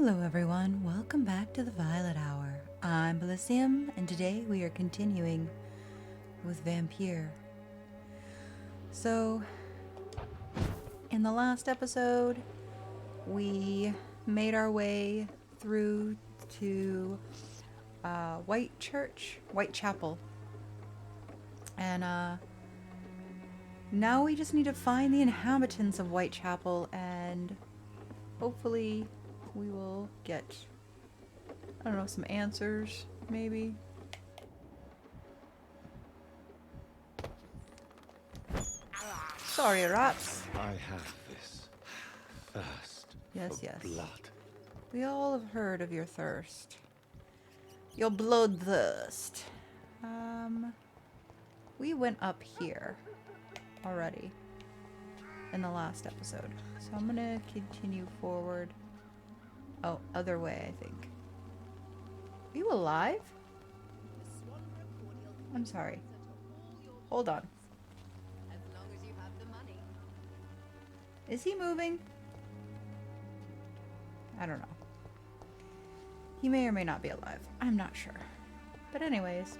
Hello everyone, welcome back to the Violet Hour. I'm Bilicium, and today we are continuing with Vampyr. So, in the last episode, we made our way through to Whitechapel. And now we just need to find the inhabitants of Whitechapel, and hopefully we will get, I don't know, some answers, maybe. Sorry, rats. I have this thirst for blood. We all have heard of your thirst. Your bloodthirst. We went up here already in the last episode. So I'm gonna continue forward. Oh, other way, I think. Are you alive? I'm sorry. Hold on. As long as you have the money. Is he moving? I don't know. He may or may not be alive. I'm not sure. But anyways.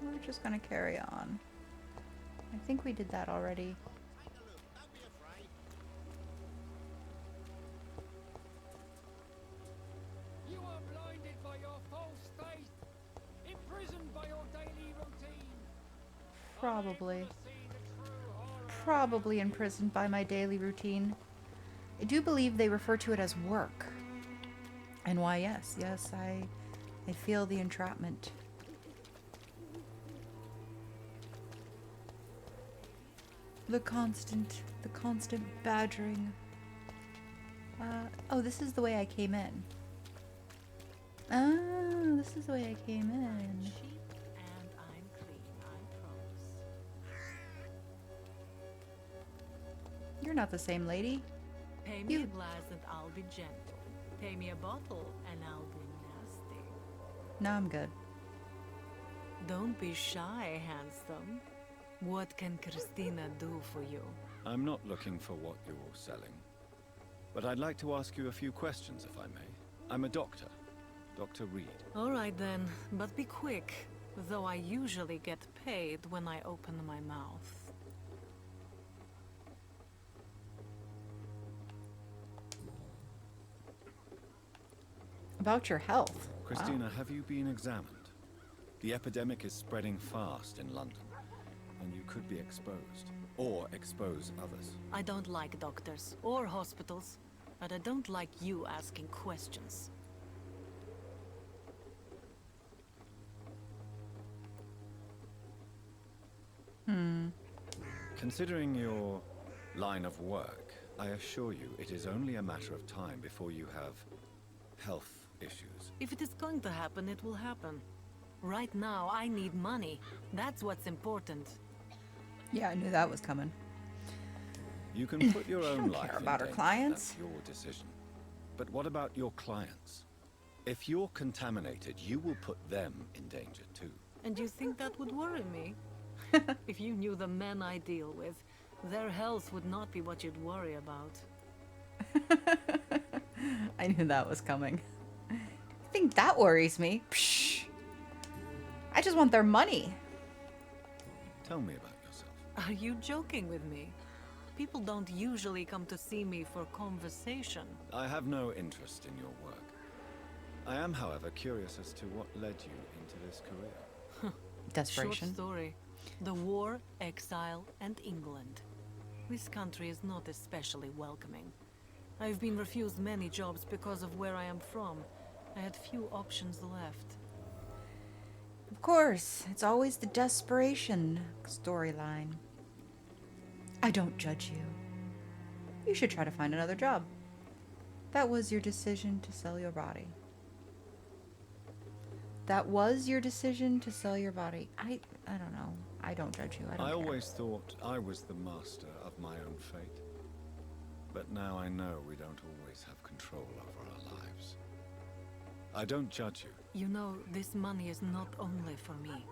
We're just gonna carry on. I think we did that already. You are blinded by your false faith, imprisoned by your daily routine. Probably. Probably imprisoned by my daily routine. I do believe they refer to it as work. And why, yes, I feel the entrapment. The constant badgering. Oh, this is the way I came in. Oh, this is the way I came in. Cheap and I'm clean, I promise. You're not the same lady. Pay me a glass and I'll be gentle. Pay me a bottle and I'll be nasty. No, I'm good. Don't be shy, handsome. What can Christina do for you? I'm not looking for what you're selling, but I'd like to ask you a few questions, if I may. I'm a doctor, Dr. Reid. All right then, but be quick, though I usually get paid when I open my mouth. About your health. Christina, Wow. have you been examined? The epidemic is spreading fast in London, and you could be exposed, or expose others. I don't like doctors or hospitals, but I don't like you asking questions. Considering your line of work, I assure you it is only a matter of time before you have health issues. If it is going to happen, it will happen. Right now, I need money. That's what's important. Yeah, I knew that was coming. You can put your She own don't life care in about her danger. clients. That's your decision. But what about your clients? If you're contaminated, you will put them in danger too. And you think that would worry me? If you knew the men I deal with, their health would not be what you'd worry about. I knew that was coming. I think that worries me. Psh. I just want their money. Tell me about yourself. Are you joking with me? People don't usually come to see me for conversation. I have no interest in your work. I am, however, curious as to what led you into this career. Desperation. Short story. The war, exile, and England. This country is not especially welcoming. I've been refused many jobs because of where I am from. I had few options left. Of course, it's always the desperation storyline. I don't judge you. You should try to find another job. That was your decision to sell your body. That was your decision to sell your body. I don't know. I don't judge you. I don't I care. always thought I was the master of my own fate. But now I know we don't always have control over our lives. I don't judge you. You know, this money is not only for me.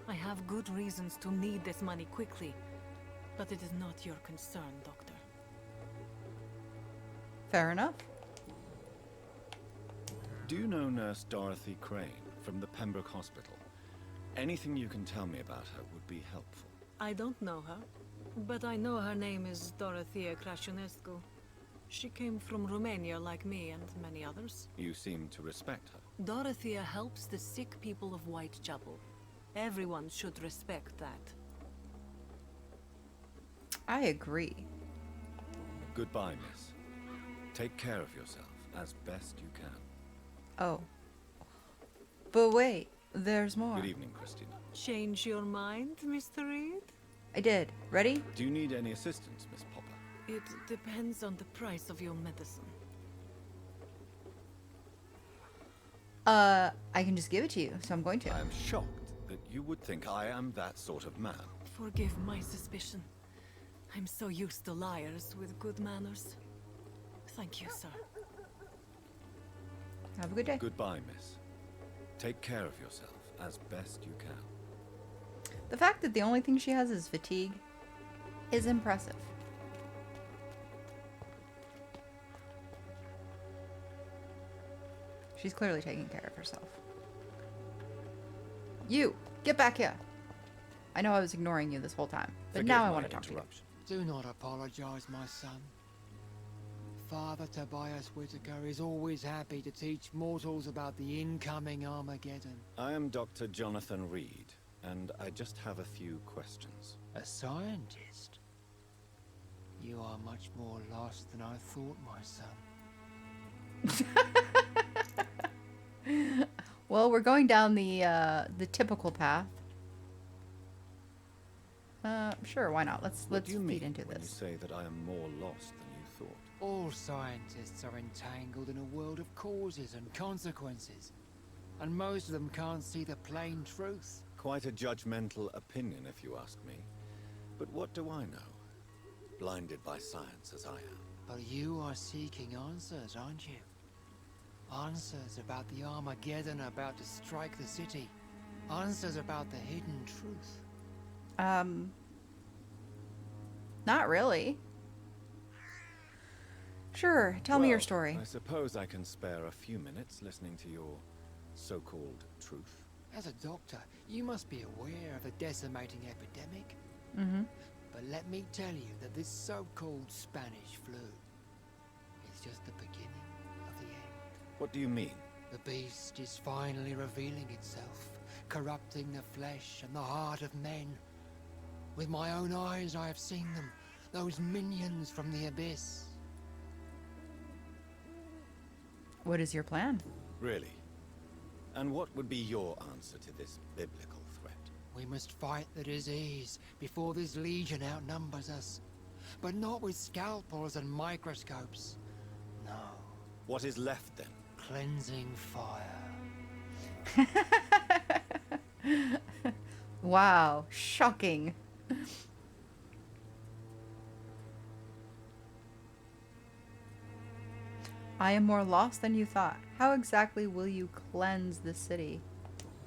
I have good reasons to need this money quickly, but it is not your concern, Doctor. Fair enough. Do you know Nurse Dorothy Crane from the Pembroke Hospital? Anything you can tell me about her would be helpful. I don't know her, but I know her name is Dorothea Crăciunescu. She came from Romania like me and many others. You seem to respect her. Dorothea helps the sick people of Whitechapel. Everyone should respect that. I agree. Goodbye, miss. Take care of yourself as best you can. Oh. But wait, there's more. Good evening, Christina. Change your mind, Mr. Reid? I did. Ready? Do you need any assistance, Miss Popper? It depends on the price of your medicine. I can just give it to you, so I'm going to. I am shocked that you would think I am that sort of man. Forgive my suspicion. I'm so used to liars with good manners. Thank you, sir. Have a good day. Goodbye, miss. Take care of yourself as best you can. The fact that the only thing she has is fatigue is impressive. She's clearly taking care of herself. You! Get back here! I know I was ignoring you this whole time, but Forgive now I my want to talk to you. interruption. Do not apologize, my son. Father Tobias Whitaker is always happy to teach mortals about the incoming Armageddon. I am Dr. Jonathan Reid, and I just have a few questions. A scientist? You are much more lost than I thought, my son. Well, we're going down the typical path. Sure, why not? Let's What do you feed mean into when you this. say that I am more lost than you thought? All scientists are entangled in a world of causes and consequences, and most of them can't see the plain truth. Quite a judgmental opinion, if you ask me. But what do I know? Blinded by science as I am. But you are seeking answers, aren't you? Answers about the Armageddon about to strike the city. Answers about the hidden truth. Not really. Sure, tell me your Well, story. I suppose I can spare a few minutes listening to your so-called truth. As a doctor, you must be aware of the decimating epidemic. Mm-hmm. But let me tell you that this so-called Spanish flu is just the beginning of the end. What do you mean? The beast is finally revealing itself, corrupting the flesh and the heart of men. With my own eyes I have seen them, those minions from the abyss. What is your plan? Really? And what would be your answer to this biblical threat? We must fight the disease before this legion outnumbers us. But not with scalpels and microscopes. No, What is left then? cleansing fire. Wow, shocking. I am more lost than you thought. How exactly will you cleanse the city?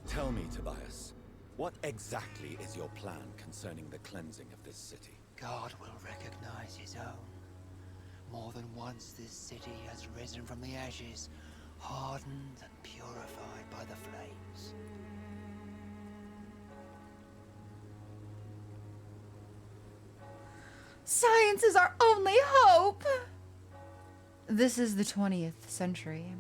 Tell me, Tobias, what exactly is your plan concerning the cleansing of this city? God will recognize his own. More than once this city has risen from the ashes, hardened and purified by the flames. Science is our only hope! This is the 20th century.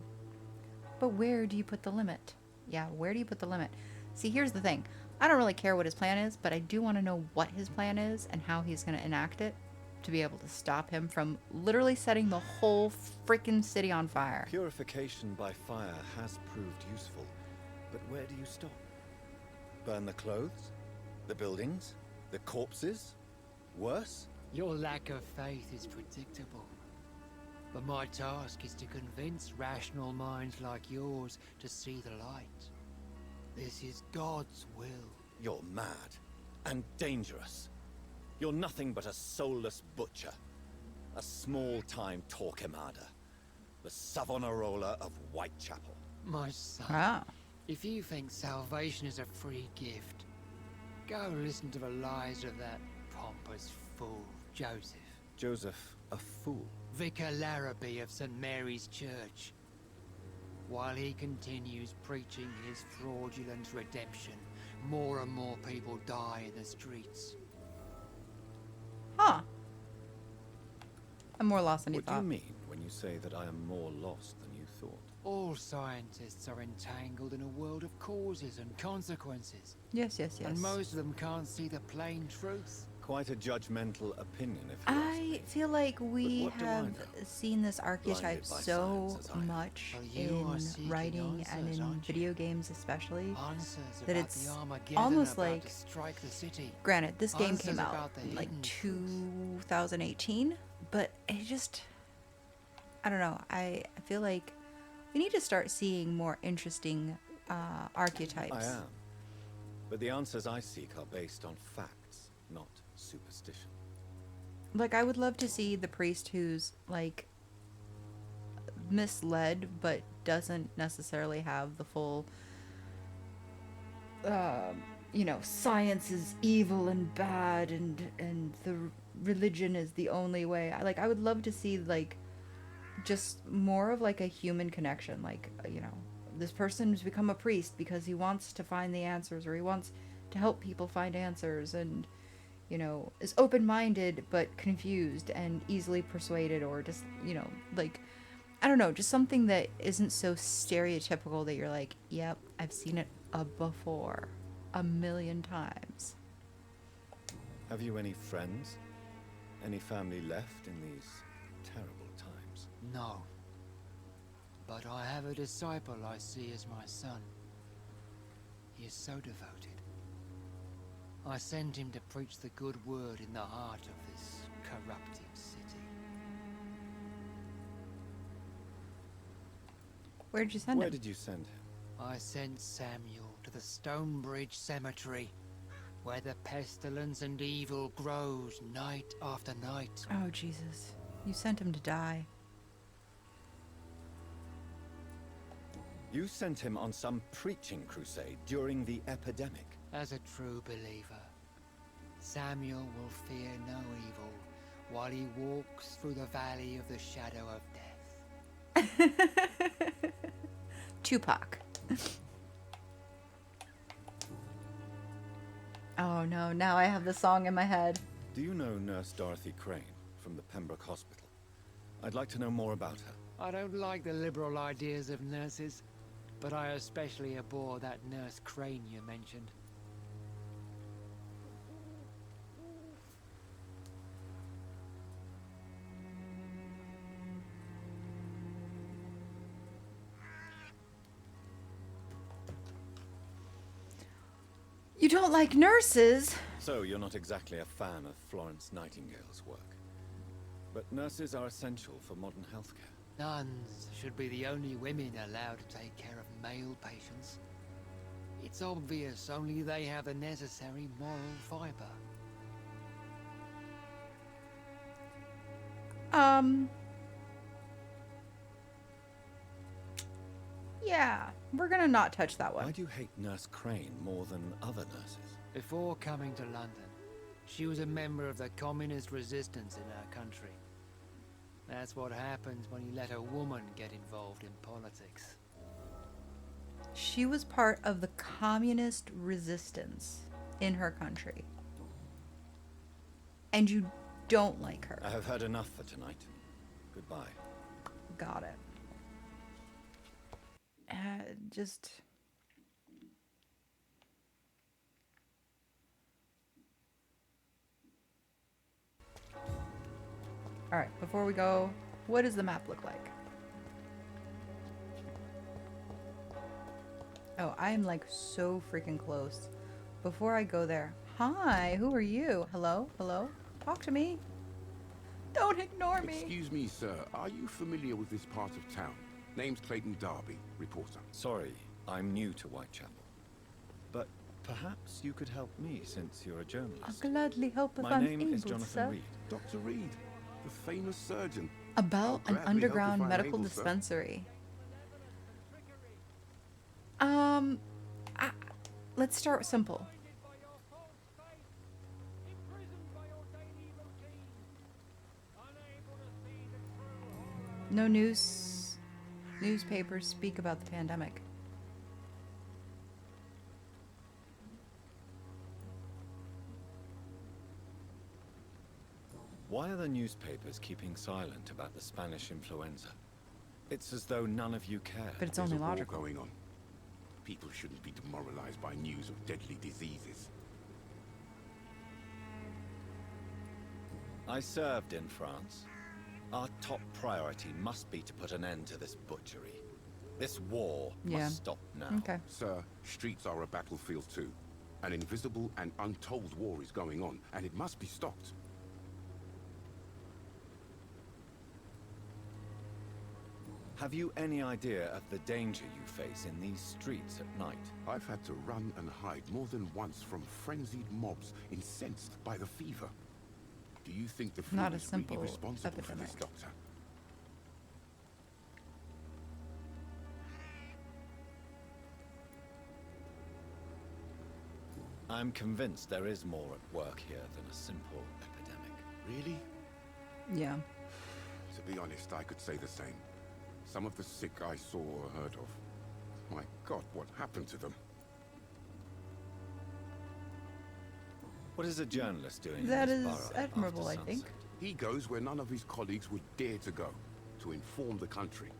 But where do you put the limit? Yeah, where do you put the limit? See, here's the thing. I don't really care what his plan is, but I do want to know what his plan is and how he's going to enact it to be able to stop him from literally setting the whole freaking city on fire. Purification by fire has proved useful, but where do you stop? Burn the clothes? The buildings? The corpses? Worse? Your lack of faith is predictable. But my task is to convince rational minds like yours to see the light. This is God's will. You're mad and dangerous. You're nothing but a soulless butcher. A small-time Torquemada. The Savonarola of Whitechapel. My son, Wow. If you think salvation is a free gift, go listen to the lies of that pompous fool, Joseph. Joseph, a fool. Vicar Larrabee of St. Mary's Church. While he continues preaching his fraudulent redemption, more and more people die in the streets. Huh. I'm more lost than you What do thought. you mean when you say that I am more lost than you thought? All scientists are entangled in a world of causes and consequences, Yes, yes, yes. and most of them can't see the plain truth. Quite a judgmental opinion, if you ask I me. feel like we what do I have know? seen this archetype Blinded by so science as I am. much Well, you are in seeking writing and answers, in aren't you? video games especially. Answers That about it's the Armageddon almost about like- to strike the city. Granted, this game Answers came out about the in like hidden truth. 2018, but it just, I don't know. I feel like we need to start seeing more interesting archetypes. I am. But the answers I seek are based on facts, not superstition. Like, I would love to see the priest who's like misled but doesn't necessarily have the full you know, science is evil and bad and the religion is the only way. I would love to see like just more of like a human connection, like, you know, this person's become a priest because he wants to find the answers, or he wants to help people find answers, and, you know, is open-minded but confused and easily persuaded, or just, you know, like, I don't know, just something that isn't so stereotypical that you're like, yep, I've seen it before 1,000,000 times. Have you any friends? Any family left in these terrible times? No. But I have a disciple I see as my son. He is so devoted. I sent him to preach the good word in the heart of this corrupted city. Where'd you send Where him? did you send him? I sent Samuel to the Stonebridge Cemetery, where the pestilence and evil grows night after night. Oh, Jesus. You sent him to die. You sent him on some preaching crusade during the epidemic. As a true believer, Samuel will fear no evil while he walks through the valley of the shadow of death. Tupac. Oh no, now I have the song in my head. Do you know Nurse Dorothy Crane from the Pembroke Hospital? I'd like to know more about her. I don't like the liberal ideas of nurses, but I especially abhor that Nurse Crane you mentioned. You don't like nurses? So you're not exactly a fan of Florence Nightingale's work. But nurses are essential for modern healthcare. Nuns should be the only women allowed to take care of male patients. It's obvious only they have the necessary moral fiber. Yeah, we're gonna not touch that Why one. do you hate Nurse Crane more than other nurses? Before coming to London, she was a member of the communist resistance in our country. That's what happens when you let a woman get involved in politics. She was part of the communist resistance in her country. And you don't like her. I have heard enough for tonight. Goodbye. Got it. Just... Alright, before we go, what does the map look like? Oh, I am like so freaking close. Before I go there, hi, who are you? Hello? Hello? Talk to me. Don't ignore me. Excuse me, sir. Are you familiar with this part of town? Name's Clayton Darby, reporter. Sorry, I'm new to Whitechapel. But perhaps you could help me since you're a I'll journalist. gladly help if My I'm name able, is sir. Jonathan Reid. Dr. Reid, the famous surgeon. About I'll an gladly help underground if I'm medical able, sir. dispensary. I, let's start simple. No newspapers speak about the pandemic. Why are the newspapers keeping silent about the Spanish influenza? It's as though none of you care. But it's There's only a war logical. going on. People shouldn't be demoralized by news of deadly diseases. I served in France. Our top priority must be to put an end to this butchery. This war Yeah. must stop now. Okay. Sir, streets are a battlefield too. An invisible and untold war is going on, and it must be stopped. Have you any idea of the danger you face in these streets at night? I've had to run and hide more than once from frenzied mobs incensed by the fever. Do you think the flu Not a is really simple responsible for this, epidemic. Doctor? I'm convinced there is more at work here than a simple epidemic. Really? Yeah. To be honest, I could say the same. Some of the sick I saw or heard of. My God, what happened to them? What is a journalist doing That in this is borough admirable, I after think. sunset? He goes where none of his colleagues would dare to go, to inform the country.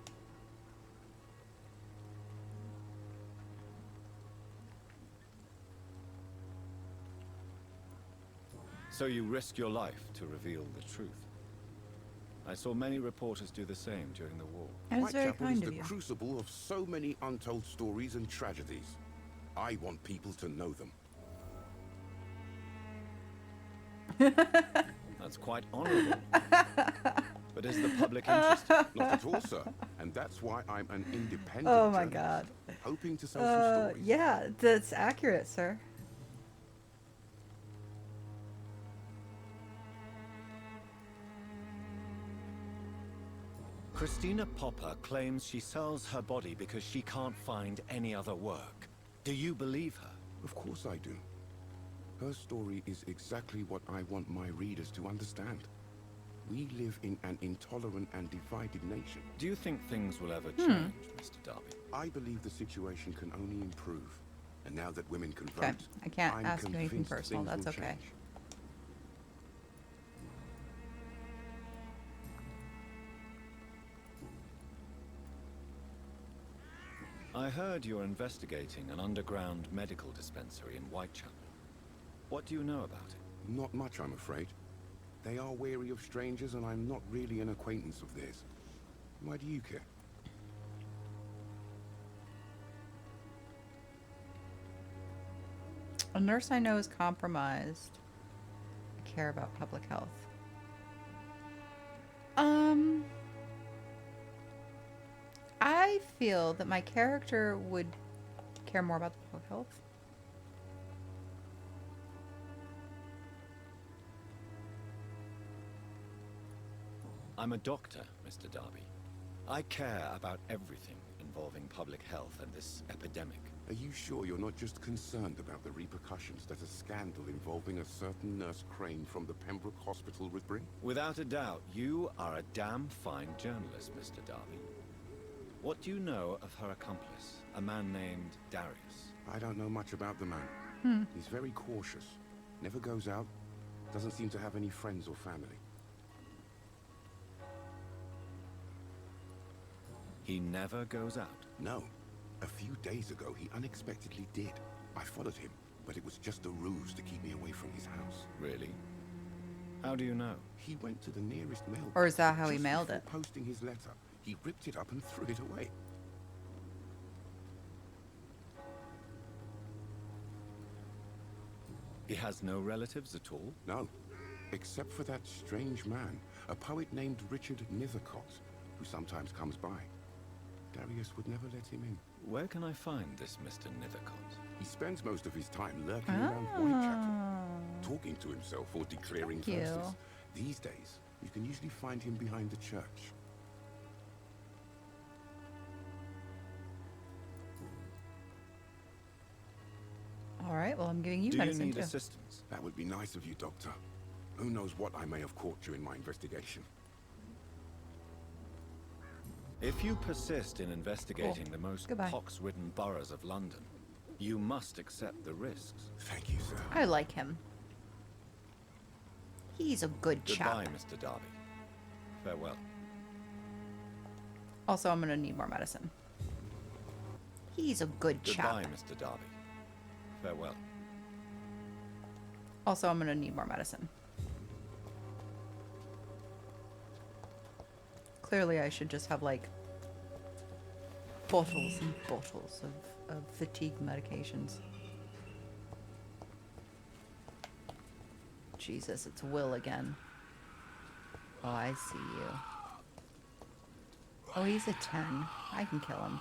So you risk your life to reveal the truth. I saw many reporters do the same during the war. That is very Whitechapel is kind the of you. crucible of so many untold stories and tragedies. I want people to know them. That's quite honorable. But is the public interested? Not at all, sir. And that's why I'm an independent Oh my journalist, god. hoping to sell some stories. Yeah, that's accurate, sir. Christina Popper claims she sells her body because she can't find any other work. Do you believe her? Of course I do. Her story is exactly what I want my readers to understand. We live in an intolerant and divided nation. Do you think things will ever change, Mr. Darby? I believe the situation can only improve. And now that women can Okay, vote, I can't I'm ask you anything convinced personal, things that's will okay. change. I heard you're investigating an underground medical dispensary in Whitechapel. What do you know about it? Not much, I'm afraid. They are wary of strangers, and I'm not really an acquaintance of theirs. Why do you care? A nurse I know is compromised. I care about public health. I feel that my character would care more about the public health. I'm a doctor, Mr. Darby. I care about everything involving public health and this epidemic. Are you sure you're not just concerned about the repercussions that a scandal involving a certain Nurse Crane from the Pembroke Hospital would bring? Without a doubt, you are a damn fine journalist, Mr. Darby. What do you know of her accomplice, a man named Darius? I don't know much about the man. He's very cautious. Never goes out. Doesn't seem to have any friends or family. He never goes out. No. A few days ago, he unexpectedly did. I followed him, but it was just a ruse to keep me away from his house. Really? How do you know? He went to the nearest mailbox. Or is that how he just mailed before it? Posting his letter, he ripped it up and threw it away. He has no relatives at all? No, except for that strange man, a poet named Richard Nethercott, who sometimes comes by. Darius would never let him in. Where can I find this Mr. Nethercott? He spends most of his time lurking around Whitechapel, Oh. talking to himself or declaring Thank you. verses. These days, you can usually find him behind the church. All right, well, I'm giving you Do you medicine need too. assistance? That would be nice of you, Doctor. Who knows what I may have caught during my investigation. If you persist in investigating the most Goodbye. pox-ridden boroughs of London, you must accept the risks. Thank you, sir. I like him. He's a good chap. Goodbye, Mr. Darby. Farewell. Also, I'm gonna need more medicine. He's a good Goodbye, chap. Mr. Darby. Farewell. Also, I'm gonna need more medicine. Clearly, I should just have, like, bottles and bottles of fatigue medications. Jesus, it's Will again. Oh, I see you. Oh, he's a 10. I can kill him.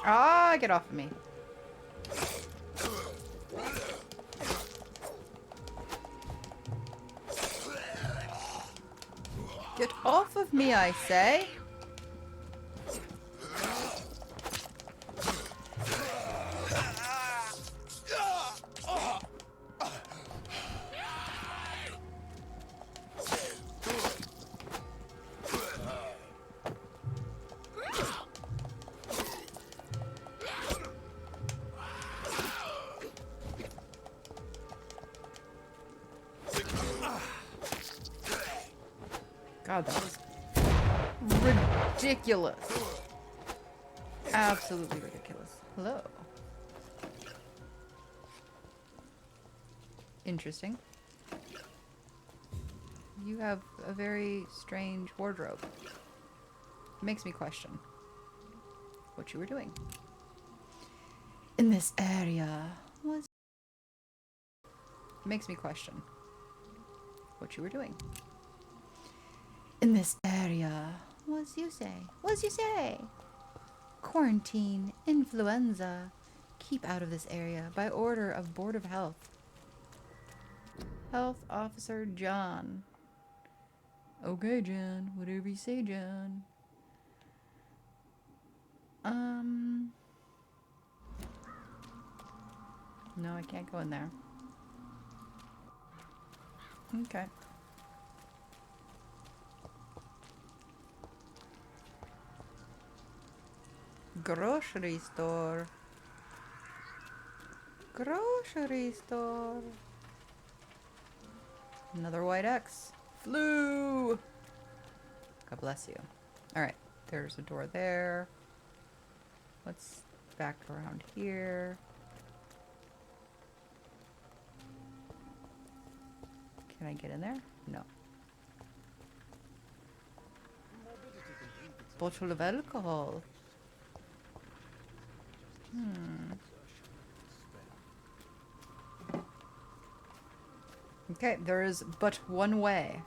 Ah, get off of me. Get off of me, I say. God, that was ridiculous. Absolutely ridiculous. Hello. Interesting. You have a very strange wardrobe. Makes me question what you were doing. In this area was... Makes me question what you were doing. In this area, was you say? Quarantine, influenza. Keep out of this area by order of Board of Health. Health Officer John. Okay, John. Whatever you say, John. No, I can't go in there. Okay. Grocery store. Grocery store. Another white X. Flu. God bless you. Alright, there's a door there. What's back around here? Can I get in there? No. Bottle of alcohol. Okay, there is but one way.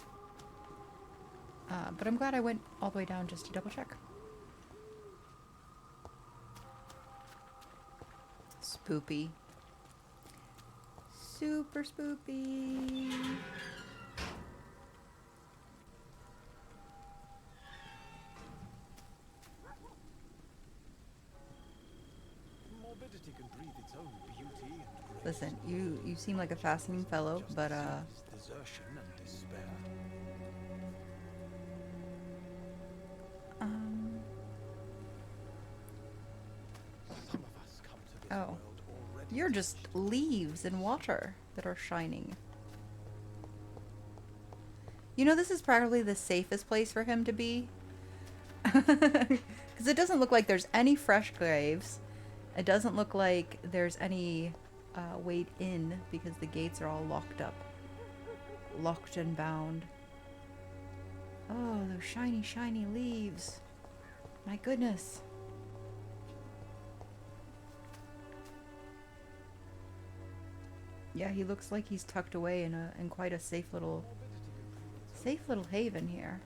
But I'm glad I went all the way down just to double check. Spoopy. Super spoopy. Listen, you seem like a fascinating fellow, but oh, you're just leaves and water that are shining. You know, this is probably the safest place for him to be. Because it doesn't look like there's any fresh graves. It doesn't look like there's any way in because the gates are all locked up. Locked and bound. Oh, those shiny, shiny leaves. My goodness. Yeah, he looks like he's tucked away in quite a safe little haven here.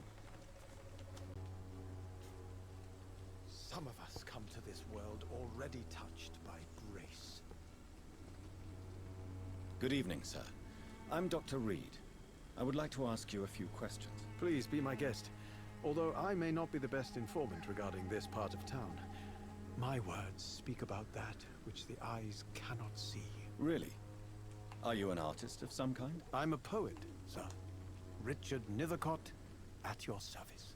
Some of us come to this world already touched by grace. Good evening, sir. I'm Dr. Reid. I would like to ask you a few questions. Please be my guest. Although I may not be the best informant regarding this part of town, my words speak about that which the eyes cannot see. Really? Are you an artist of some kind? I'm a poet, sir. Richard Nethercott, at your service.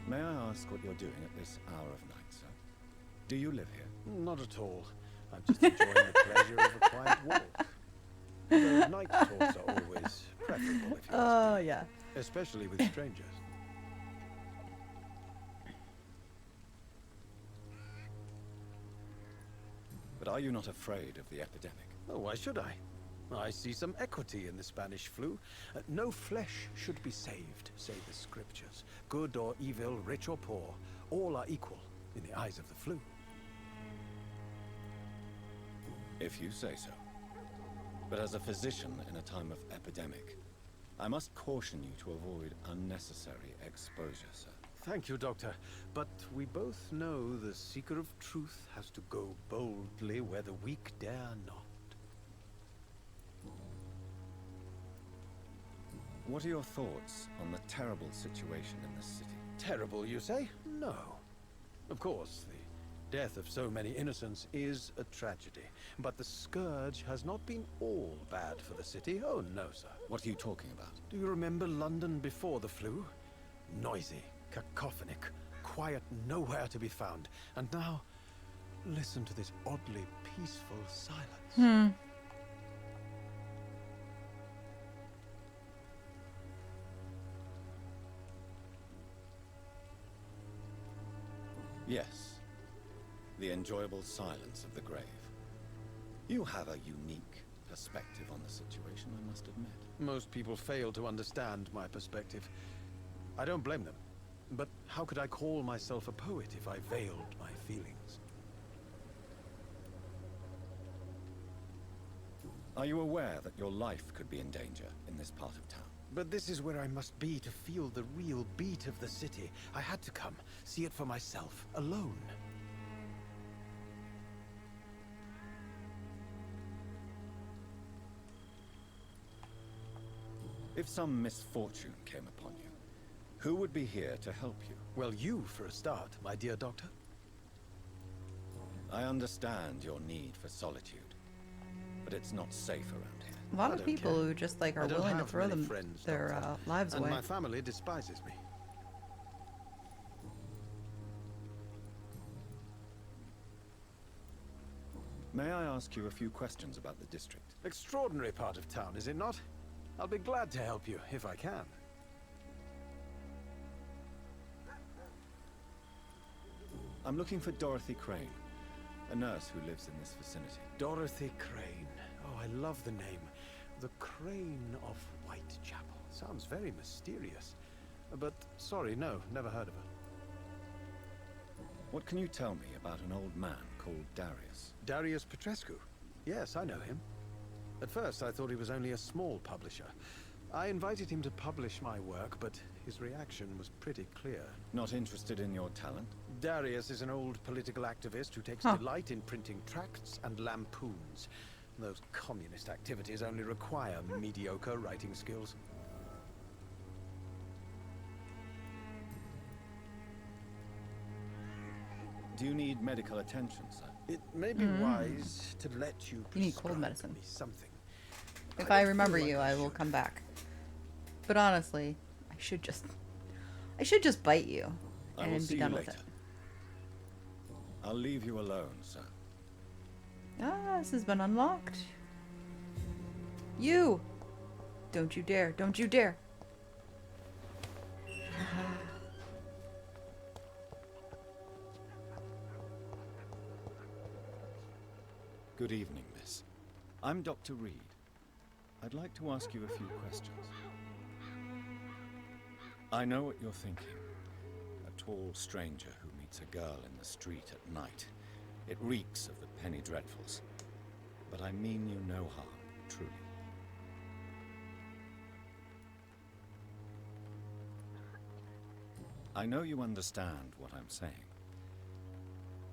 May I ask what you're doing at this hour of night, sir? Do you live here? Not at all. I'm just enjoying the pleasure of a quiet walk. Though night talks are always preferable, if you ask me. yeah. Especially with strangers. But are you not afraid of the epidemic? Oh, why should I? I see some equity in the Spanish flu. No flesh should be saved, say the scriptures. Good or evil, rich or poor, all are equal in the eyes of the flu. If you say so. But as a physician in a time of epidemic, I must caution you to avoid unnecessary exposure, sir. Thank you, Doctor. But we both know the seeker of truth has to go boldly where the weak dare not. What are your thoughts on the terrible situation in this city? Terrible, you say? No. Of course, the death of so many innocents is a tragedy. But the scourge has not been all bad for the city. Oh, no, sir. What are you talking about? Do you remember London before the flu? Noisy, cacophonic, quiet nowhere to be found. And now, listen to this oddly peaceful silence. Yes. The enjoyable silence of the grave. You have a unique perspective on the situation, I must admit. Most people fail to understand my perspective. I don't blame them. But how could I call myself a poet if I veiled my feelings? Are you aware that your life could be in danger in this part of town? But this is where I must be to feel the real beat of the city. I had to come, see it for myself, alone. If some misfortune came upon you, who would be here to help you? Well, you for a start, my dear doctor. I understand your need for solitude, but it's not safe around here. A lot I of don't people care. who just like are I don't willing to have throw many them friends, their Doctor. lives And away. my family despises me. May I ask you a few questions about the district? Extraordinary part of town, is it not? I'll be glad to help you, if I can. I'm looking for Dorothy Crane, a nurse who lives in this vicinity. Dorothy Crane. Oh, I love the name. The Crane of Whitechapel. Sounds very mysterious. But, sorry, no, never heard of her. What can you tell me about an old man called Darius? Darius Petrescu. Yes, I know him. At first, I thought he was only a small publisher. I invited him to publish my work, but his reaction was pretty clear. Not interested in your talent? Darius is an old political activist who takes delight in printing tracts and lampoons. Those communist activities only require mediocre writing skills. Do you need medical attention, sir? It may be wise to let you You need cold prescribe medicine. me something. If I I feel remember like you, I I will should. come back. But honestly, I should just bite you I will and see be you done with later. it. I'll leave you alone, sir. Ah, this has been unlocked. You! Don't you dare! Don't you dare! Good evening, miss. I'm Dr. Reid. I'd like to ask you a few questions. I know what you're thinking. A tall stranger who meets a girl in the street at night. It reeks of the penny dreadfuls. But I mean you no harm, truly. I know you understand what I'm saying.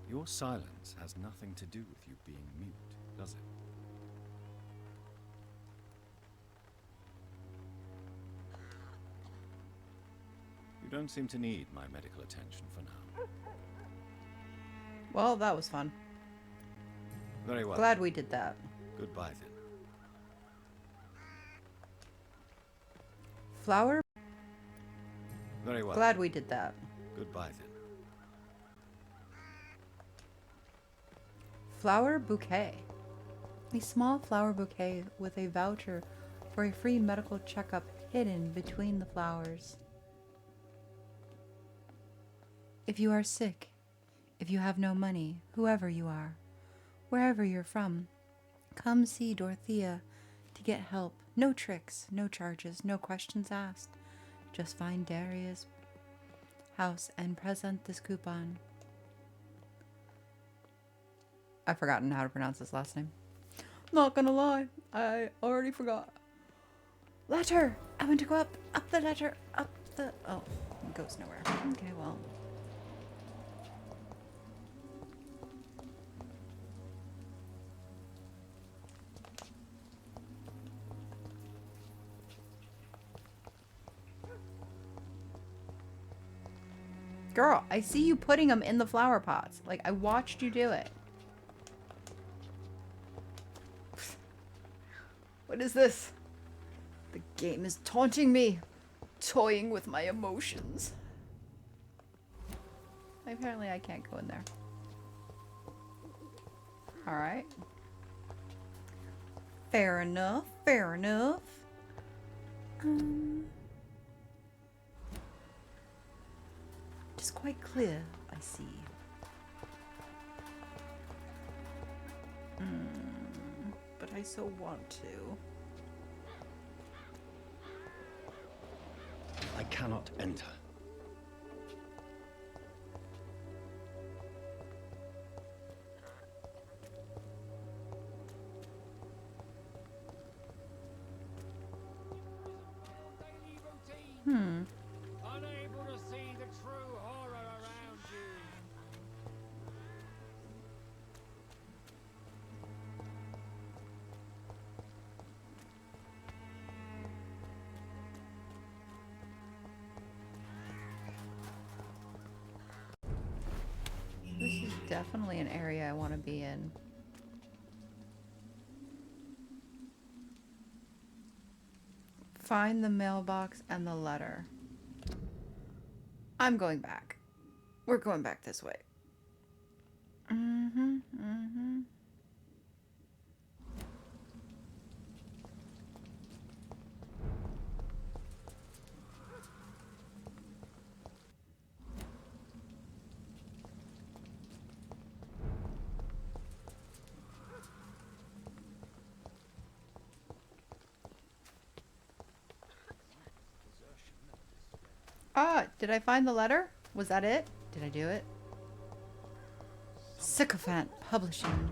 Your silence has nothing to do with you being mute, does it? You don't seem to need my medical attention for now. Well, that was fun. Very well. Glad we did that. Goodbye then. Flower? Very well. Glad we did that. Goodbye then. Flower bouquet. A small flower bouquet with a voucher for a free medical checkup hidden between the flowers. If you are sick, if you have no money, whoever you are, wherever you're from, come see Dorothea to get help. No tricks, no charges, no questions asked. Just find Daria's house and present this coupon. I've forgotten how to pronounce his last name. Not gonna lie, I already forgot. Ladder! I want to go up the ladder, up the... Oh, it goes nowhere. Okay, well. Girl, I see you putting them in the flower pots. Like, I watched you do it. What is this? The game is taunting me, toying with my emotions. Apparently I can't go in there. Alright. Fair enough, fair enough. It's quite clear, I see. But I so want to. I cannot enter. Unable to see the true horror around you. This is definitely an area I want to be in. Find the mailbox and the letter. I'm going back. We're going back this way. Ah, did I find the letter? Was that it? Did I do it? Sycophant Publishing.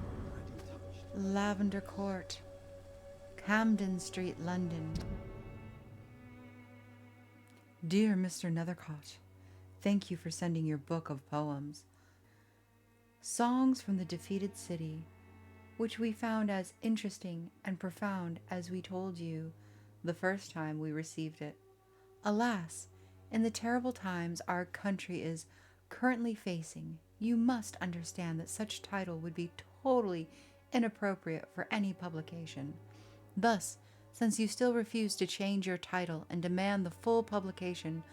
Lavender Court. Camden Street, London. Dear Mr. Nethercott, thank you for sending your book of poems. Songs from the Defeated City, which we found as interesting and profound as we told you the first time we received it. Alas, in the terrible times our country is currently facing, you must understand that such title would be totally inappropriate for any publication. Thus, since you still refuse to change your title and demand the full publication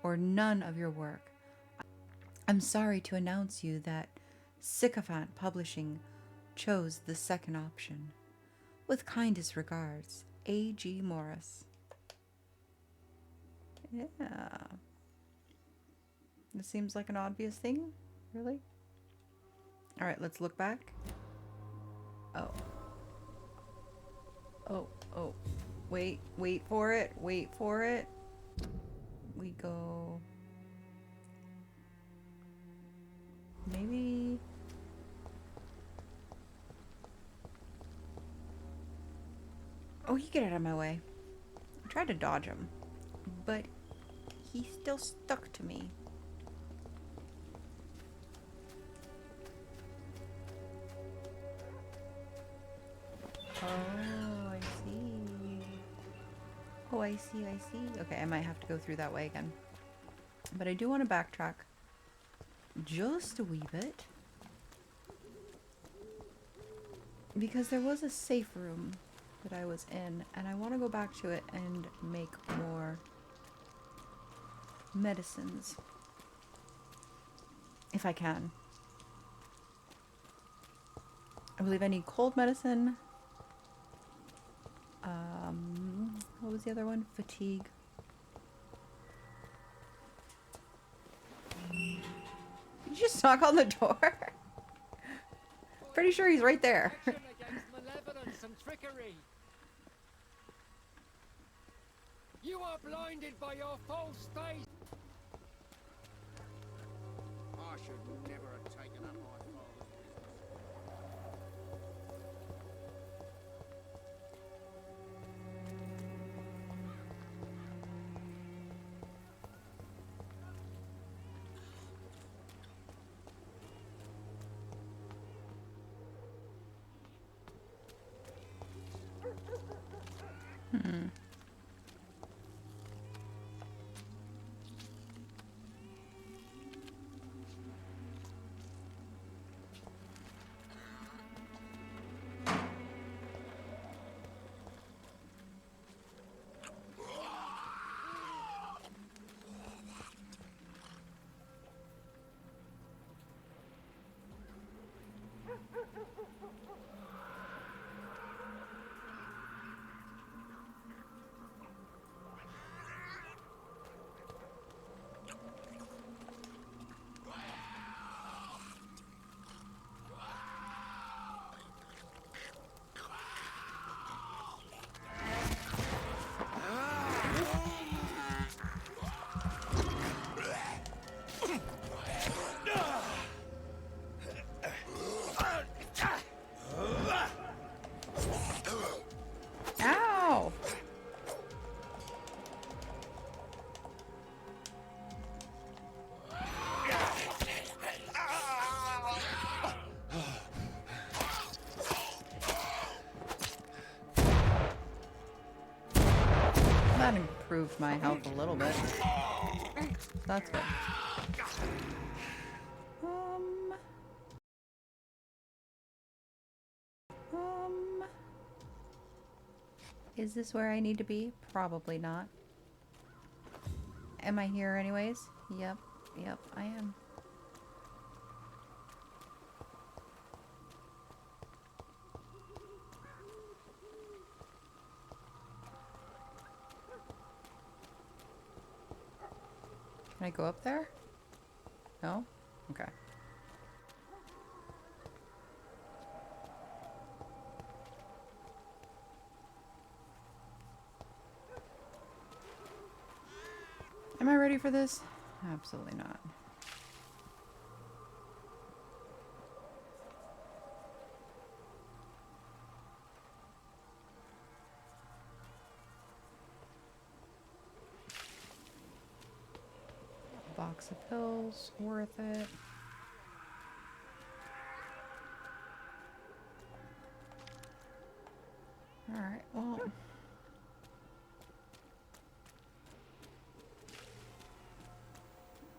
or none of your work, I'm sorry to announce you that Sycophant Publishing chose the second option. With kindest regards, A.G. Morris. Yeah. This seems like an obvious thing. Really? Alright, let's look back. Oh. Oh. Wait for it. Wait for it. We go... Maybe... Oh, he get out of my way. I tried to dodge him, but he still stuck to me. Oh, I see. Oh, I see, I see. Okay, I might have to go through that way again. But I do want to backtrack just a wee bit. Because there was a safe room that I was in, and I want to go back to it and make more medicines. If I can. I believe I need cold medicine. What was the other one? Fatigue. Did you just knock on the door? Pretty sure he's right there. Against malevolence and trickery. You are blinded by your false state. I should never have taken up my father's business. Ow! That improved my health a little bit. That's good. Is this where I need to be? Probably not. Am I here anyways? Yep, I am. Can I go up there? No? Okay. Am I ready for this? Absolutely not. Box of pills, worth it. Alright, well.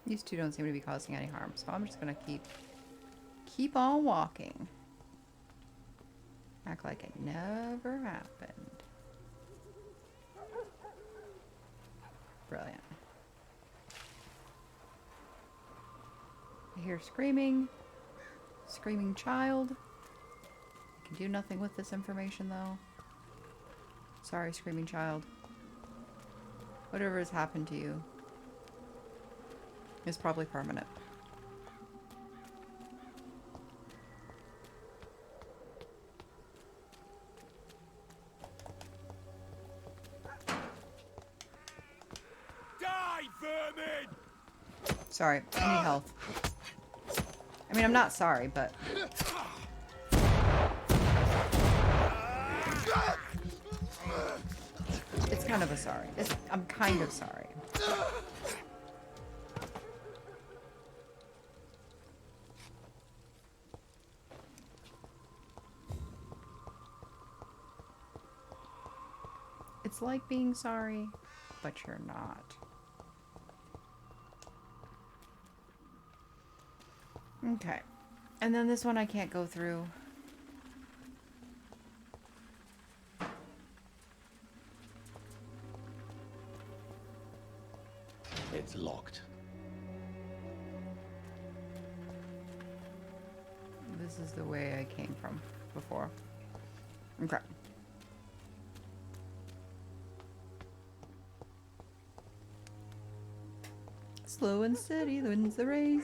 These two don't seem to be causing any harm, so I'm just gonna keep on walking. Act like it never happened. Brilliant. I hear screaming. Screaming child. I can do nothing with this information though. Sorry, screaming child. Whatever has happened to you is probably permanent. Die, vermin! Sorry, I need health. I mean, I'm not sorry, but... It's kind of a sorry. I'm kind of sorry. It's like being sorry, but you're not. Okay. And then this one I can't go through. It's locked. This is the way I came from before. Okay. Slow and steady wins the race.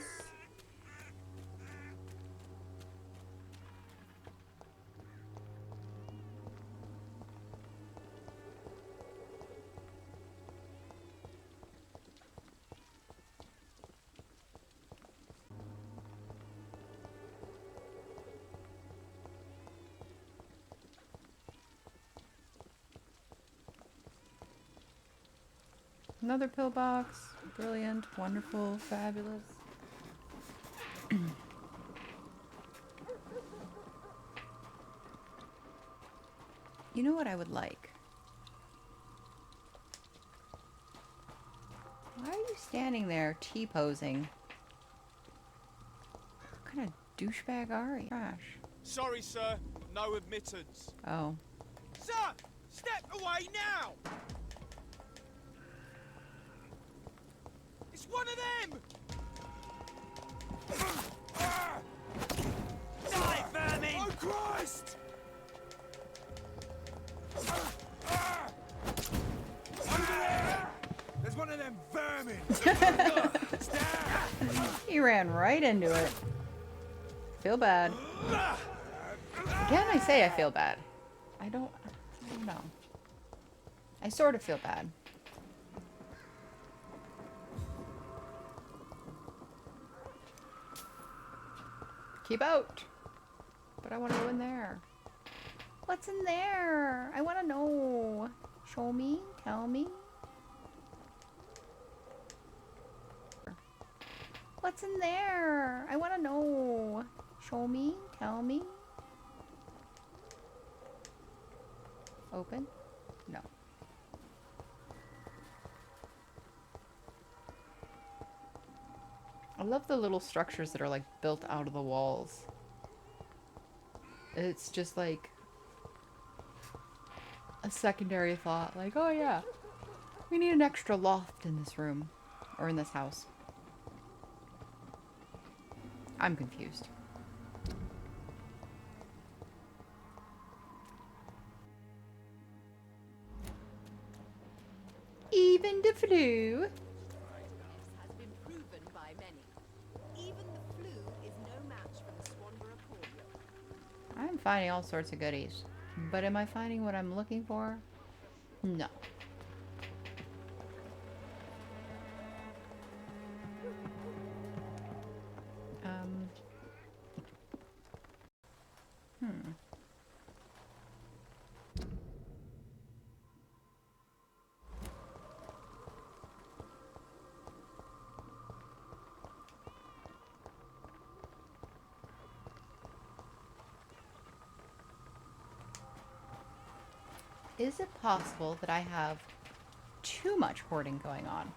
Another pillbox. Brilliant, wonderful, fabulous. You know what I would like? Why are you standing there T-posing? What kind of douchebag are you? Gosh. Sorry, sir. No admittance. Oh. Sir! Step away now! It's one of them! Die, vermin! Oh, Christ! Over there! There's one of them vermin! He ran right into it. Feel bad. Again, I say I feel bad. I don't know. I sort of feel bad. Keep out. But I want to go in there. What's in there? I want to know. Show me. Tell me. What's in there? I want to know. Show me. Tell me. Open? No. I love the little structures that are like built out of the walls. It's just like a secondary thought, like, oh yeah, we need an extra loft in this room or in this house. I'm confused. Even the flu. Has been proven by many. Even the flu is no match for the Swanborough cordial. I'm finding all sorts of goodies. But am I finding what I'm looking for? No. Is it possible that I have too much hoarding going on?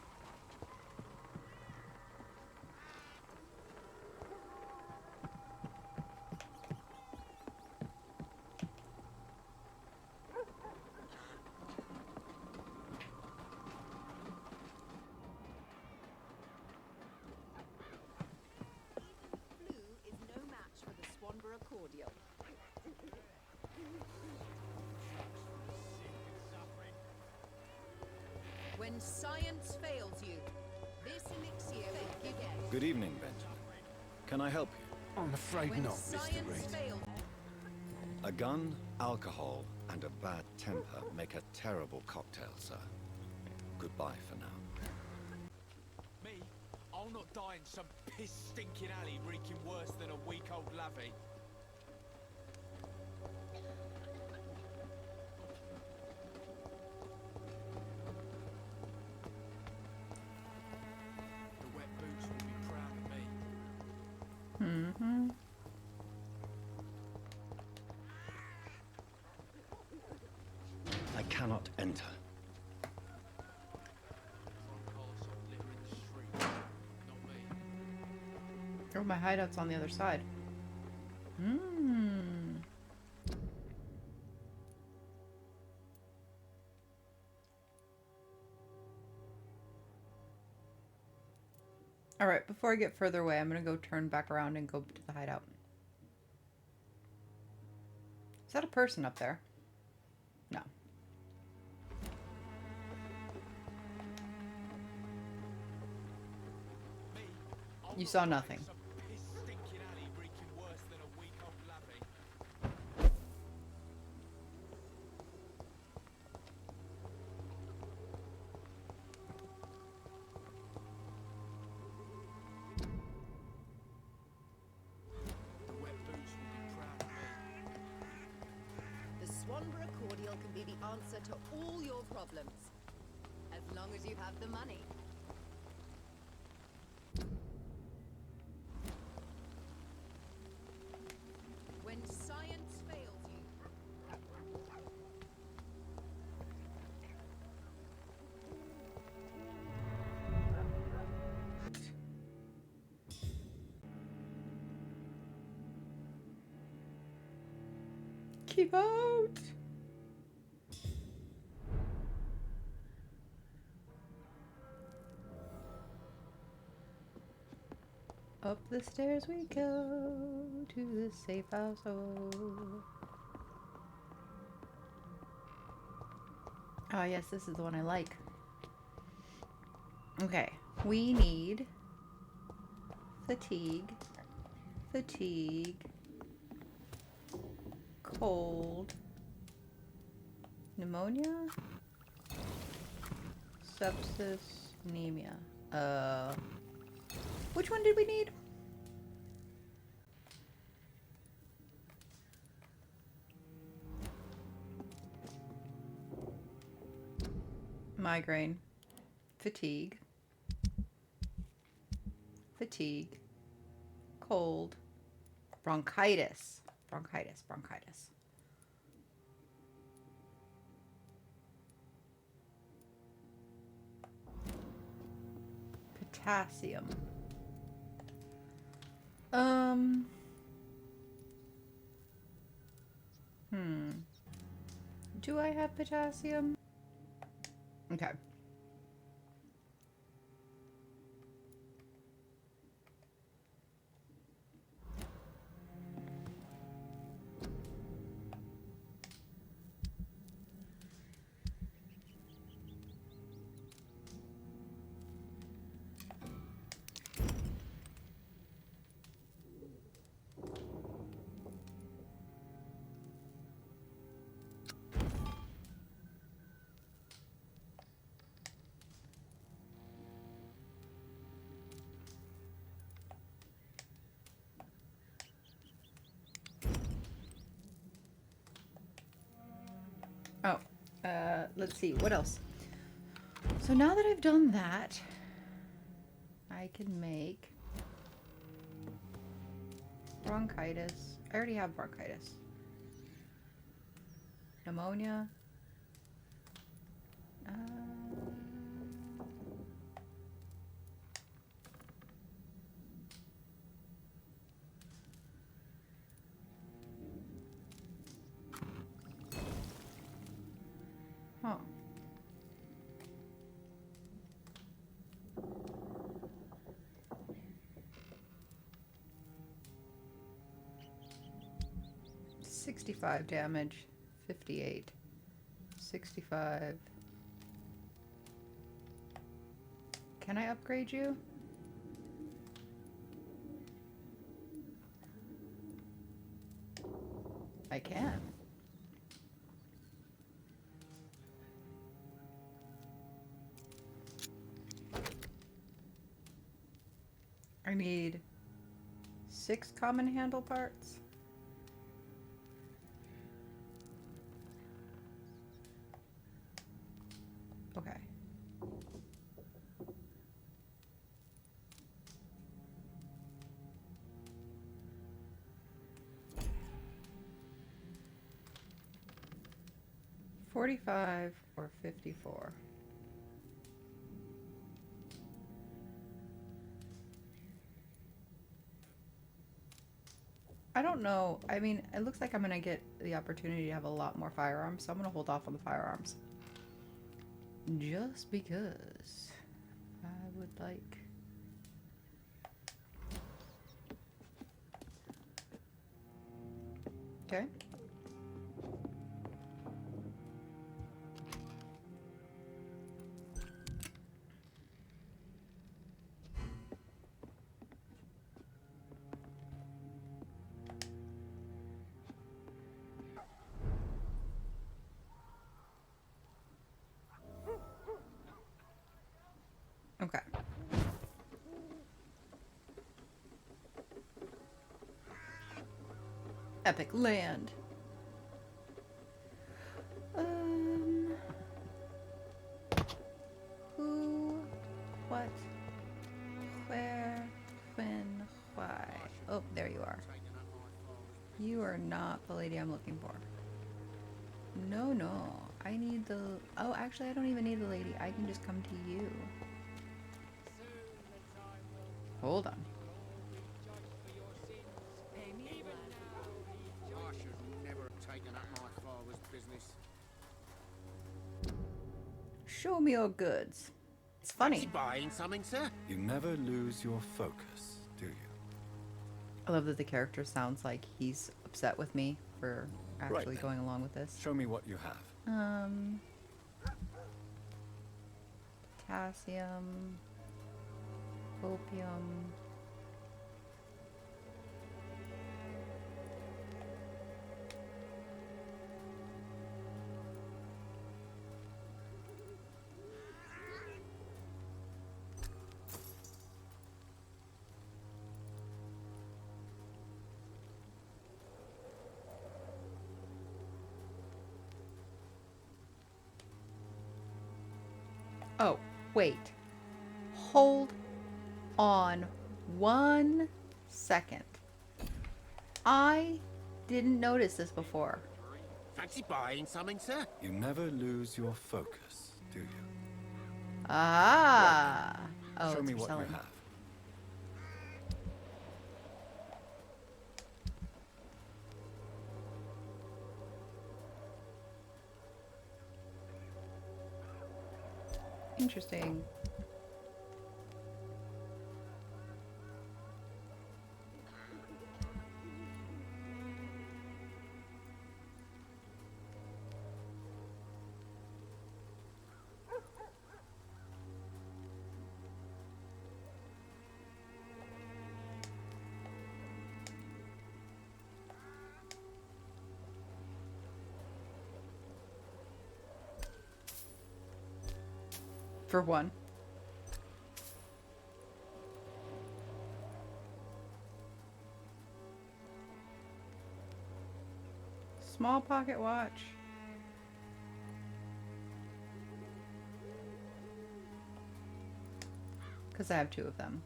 Flu is no match for the Swanborough cordial. When science fails you, this elixir will give you. Good evening, Benjamin. Can I help you? I'm afraid When not, Mr. science Reid. fails, A gun, alcohol, and a bad temper make a terrible cocktail, sir. Goodbye for now. Me? I'll not die in some piss-stinking alley reeking worse than a week-old lavvy. The wet boots will be proud of me. Mm-hmm. I cannot enter. Oh, my hideout's on the other side. Hmm. Alright, before I get further away, I'm gonna go turn back around and go to the hideout. Is that a person up there? No. Me, I'll You not saw die in nothing. some piss-stinking alley reeking worse than a week-old lavvy. The wet boots will be proud of me. The Swanborough cordial can be the answer to all your problems. As long as you have the money. When science fails you. Keep out! Up the stairs we go to the safe household. Ah, yes, this is the one I like. Okay, we need fatigue, cold, pneumonia, sepsis, anemia. Which one did we need? Migraine, fatigue, cold, bronchitis. Potassium. Do I have potassium? Okay. Oh, let's see, what else? So now that I've done that, I can make bronchitis. I already have bronchitis. Pneumonia. Huh. $65 damage, 58, 65. Can I upgrade you? I can. I need 6 common handle parts. Okay. $45 or $54. I don't know. I mean, it looks like I'm gonna get the opportunity to have a lot more firearms, so I'm gonna hold off on the firearms. Just because I would like... Okay. Okay. Epic land. Who, what, where, when, why? Oh, there you are. You are not the lady I'm looking for. No, no. I need the... Oh, actually, I don't even need the lady. I can just come to you. Hold on. Pay me, lad. I should never have taken up my father's business. Show me your goods. It's funny. Fancy buying something, sir? You never lose your focus, do you? I love that the character sounds like he's upset with me for actually then. going along with this. Show me what you have. Potassium, opium. Oh, wait. Hold on 1 second. I didn't notice this before. Fancy buying something, sir? You never lose your focus, do you? Ah. Oh, Show it's me for what selling. you have. Interesting. For one. Small pocket watch. Because I have 2 of them.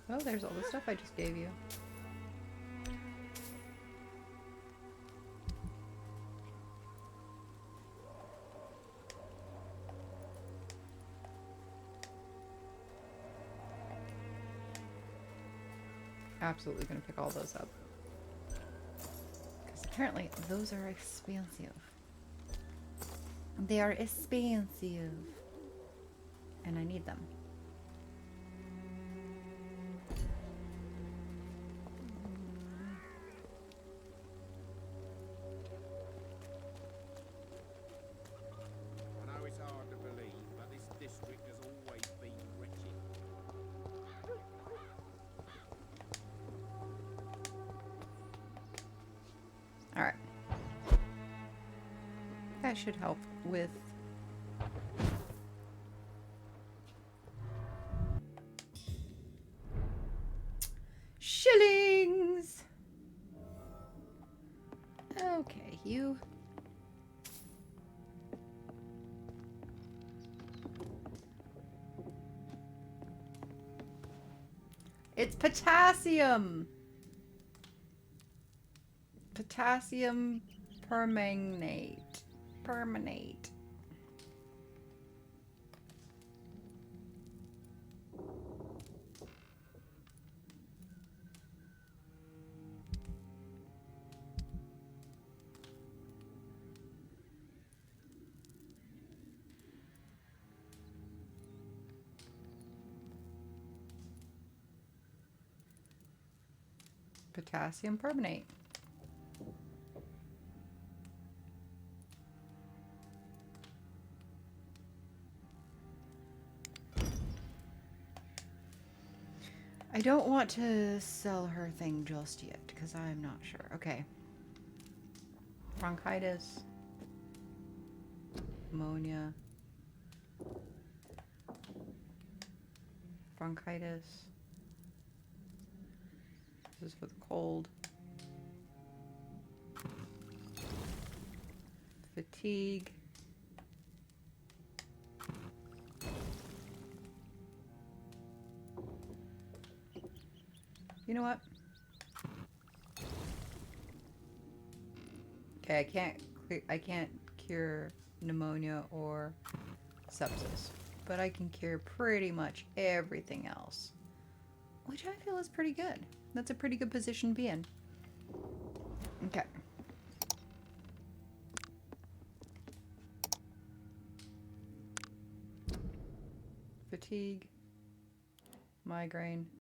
Oh, there's all the stuff I just gave you. Absolutely gonna pick all those up. Because apparently those are expensive. They are expensive. And I need them. I know it's hard to believe, but this district has always been wretched. Alright. That should help with... shillings! Okay, you... It's potassium! Potassium permanganate. permanate. Potassium permanate. I don't want to sell her thing just yet because I'm not sure. Okay. Bronchitis. Pneumonia. Bronchitis. This is for the cold. Fatigue. You know what? Okay, I can't cure pneumonia or sepsis, but I can cure pretty much everything else, which I feel is pretty good. That's a pretty good position to be in. Okay. Fatigue, migraine.